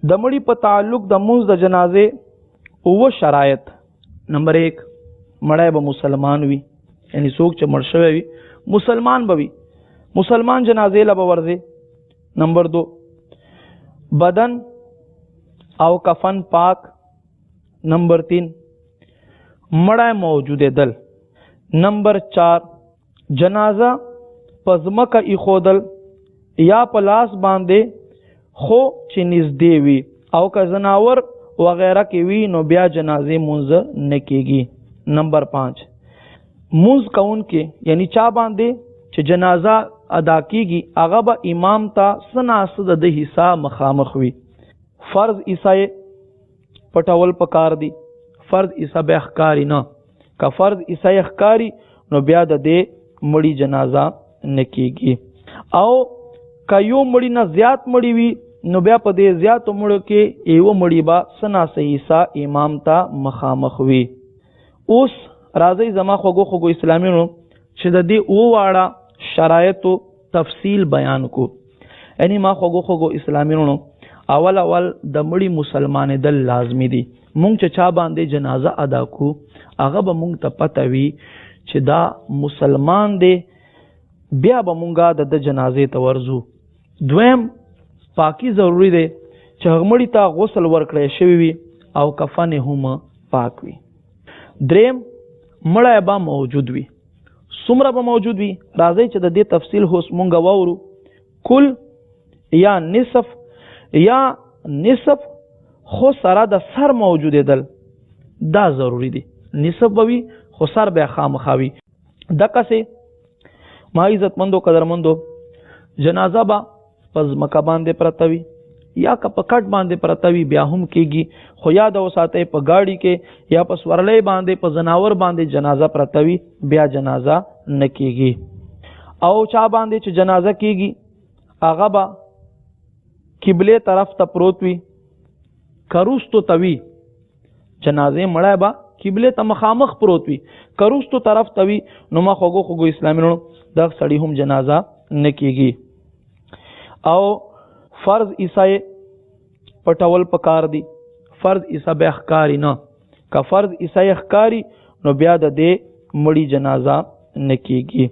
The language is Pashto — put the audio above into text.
د مړي په تعلق د مونځ د جنازې اوه شرایط. نمبر 1 مړی به مسلمان وي، یعنی څوک چې مړ شوی وي مسلمان به وي، مسلمان جنازې له به ورځي. نمبر 2 بدن او کفن پاک. نمبر 3 مړی موجود دل. نمبر 4 جنازه په ځمکه ایښودل یا په لاس باندې خو چې نږدې وي، او که زناور وغیره کې وي نو بیا جنازې مونځ نه کېږي. نمبر 5 مونځ کوونکې یعنی چا باندې چې جنازه ادا کېږي هغه به امام ته څه ناڅه د حصہ مخامخ وي. فرض حصه پټول پکار دي، فرض حصه بیا ښکاري نه. که فرض حصه ښکاري نو بیا د دې مړي جنازه نه کېږي. او که یو مړي نه زیات مړي وي نو بیا په دې زیاتو مړو کې یو مړي به څه ناڅه حصه امام ته مخامخ وي. اوس راځئ زما خوږو اسلامینو چې د دې اوه واړه شرایطو تفصیل بیان کو. یعنی ما خوږو اسلامینو اول د مړي مسلمانېدل لازمي دي. مونږ چې چا باندې جنازه ادا کو هغه به مونږ ته پته وي چې دا مسلمان دی، بیا به مونږه د جنازې ته ورځو. دویم پاکی ضروری دی چې هغه مړي ته غسل ورکړی شوی وي او کفن هم پاک وي. دریم مړی به موجود وي. څومره به موجود وي؟ راځئ چې د دې تفصیل اوس مونږ واورو. کل یا نصف خو سره د سر موجودېدل دا ضروری دی. نصف به وي خو سر بیا خامخا وي. دقسې ما عزتمندو قدرمندو جنازه به په ځمکه باندې پرته وي یا که په کټ باندې پرته وي بیا هم کېږي، خو یاد وساتئ په ګاډي کې یا په سورلۍ باندې په زناور باندې جنازه پرته وي بیا جنازه نه کېږي. او چا باندې چې جنازه کېږي هغه به قبله طرف ته پروت وي، کروستو ته وي. جنازې مړی به قبله ته مخامخ پروت وي، کروستو طرف ته وي نو ما خوږو اسلامینو دغه سړي هم جنازه نه کېږي. او فرض حصه پټول پکار دي، فرض حصه بیا ښکاري نه. که فرض حصه ښکاري نو بیا د دې مړي جنازه نه کېږي.